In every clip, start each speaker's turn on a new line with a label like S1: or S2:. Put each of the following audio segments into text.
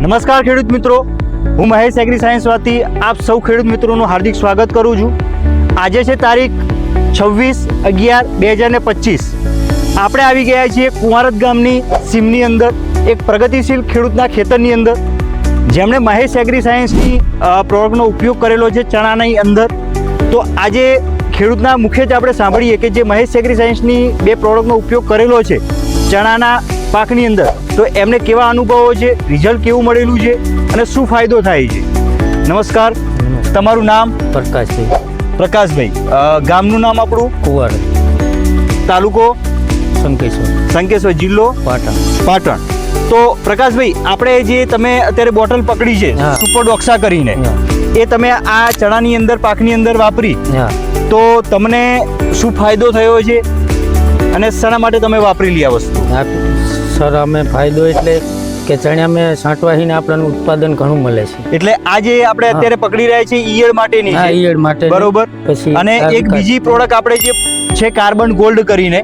S1: નમસ્કાર ખેડૂત મિત્રો, હું મહેશ એગ્રી સાયન્સવાથી આપ સૌ ખેડૂત મિત્રોનું હાર્દિક સ્વાગત કરું છું. આજે છે તારીખ 26/11/2025. આપણે આવી ગયા છીએ કુંવારત ગામની સીમની અંદર એક પ્રગતિશીલ ખેડૂતના ખેતરની અંદર, જેમણે મહેશ એગ્રી સાયન્સની પ્રોડક્ટનો ઉપયોગ કરેલો છે ચણાની અંદર. તો આજે ખેડૂતના મુખ્ય જ આપણે સાંભળીએ કે જે મહેશ એગ્રી સાયન્સની બે પ્રોડક્ટનો ઉપયોગ કરેલો છે ચણાના પાકની અંદર, તો એમને કેવા અનુભવો છે, રિઝલ્ટ કેવું મળેલું છે અને શું ફાયદો થાય છે. નમસ્કાર, તમારું નામ?
S2: પ્રકાશભાઈ.
S1: પ્રકાશભાઈ, ગામનું નામ આપણું?
S2: કુંવારત.
S1: તાલુકો?
S2: સંકેશ્વર.
S1: જિલ્લો? પાટણ. તો પ્રકાશભાઈ, આપણે જે તમે અત્યારે બોટલ પકડી છે સુપર ડોક્સા કરીને, એ તમે આ ચણાની અંદર પાકની અંદર વાપરી, તો તમને શું ફાયદો થયો છે અને શેના માટે તમે વાપરેલી આ વસ્તુ?
S2: સર, અમે ફાયદો એટલે કે ચણામાં છાંટવાથી આપણને ઉત્પાદન ઘણું મળે છે.
S1: એટલે આ જે આપણે અત્યારે પકડી રહ્યા છીએ ઈયળ માટેની છે.
S2: ઈયળ માટે,
S1: બરોબર.
S2: પછી
S1: અને એક બીજી પ્રોડક્ટ આપણે જે છે કાર્બન ગોલ્ડ કરીને,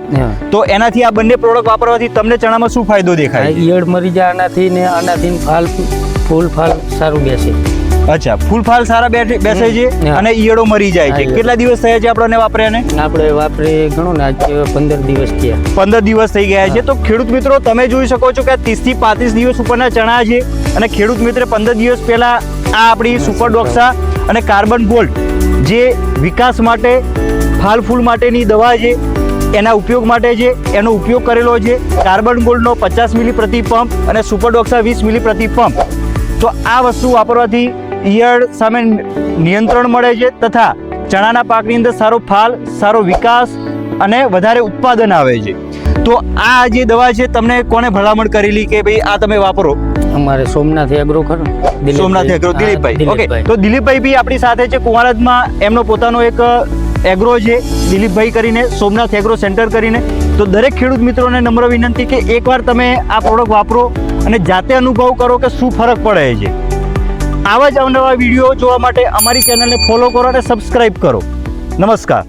S1: તો એનાથી આ બંને પ્રોડક્ટ વાપરવાથી તમને ચણામાં શું ફાયદો દેખાય?
S2: ઈયળ મરી જાય આનાથી ને આનાથી ફૂલ ફાલ સારું બેસે.
S1: અચ્છા, ફૂલ ફાલ સારા બેસે છે અને ઈયળો મરી જાય છે. કેટલા દિવસ થયા છે આપણને વાપર્યાને?
S2: આપણે વાપરી ઘણું ને, આજે 15 દિવસ થયા.
S1: 15 દિવસ થઈ ગયા છે. તો ખેડૂત મિત્રો, તમે જોઈ શકો છો કે 30 થી 35 દિવસ ઉપરના ચણા છે અને ખેડૂત મિત્રે 15 દિવસ પહેલા આ આપણી સુપર ડોક્સા અને કાર્બન ગોલ્ડ જે વિકાસ માટે, ફાલ ફૂલ માટેની દવા છે એના ઉપયોગ માટે છે, એનો ઉપયોગ કરેલો છે. કાર્બન ગોલ્ડનો 50 મિલી પ્રતિ પંપ અને સુપર ડોક્સા 20 મિલી પ્રતિ પંપ. તો આ વસ્તુ વાપરવાથી ઈયળ સામે નિયંત્રણ મળે છે તથા ચણાના પાકની અંદર સારો ફાલ, સારો વિકાસ અને વધારે ઉત્પાદન આવે છે. તો આ જે દવા છે તમને કોને ભલામણ કરેલી કે ભાઈ આ તમે વાપરો?
S2: અમારે સોમનાથ એગ્રો ખરો,
S1: સોમનાથ એગ્રો, દિલીપભાઈ. ઓકે, તો દિલીપભાઈ બી આપણી સાથે છે કુંવારતમાં. એમનો પોતાનો એક એગ્રો છે દિલીપભાઈ કરીને, સોમનાથ એગ્રો સેન્ટર કરીને. તો દરેક ખેડૂત મિત્રોને નમ્ર વિનંતી કે એકવાર તમે આ પ્રોડક્ટ વાપરો અને જાતે અનુભવ કરો કે શું ફરક પડે છે. આવા જ અવનવા વિડીયો જોવા માટે અમારી ચેનલને ફોલો કરો અને સબસ્ક્રાઈબ કરો. નમસ્કાર.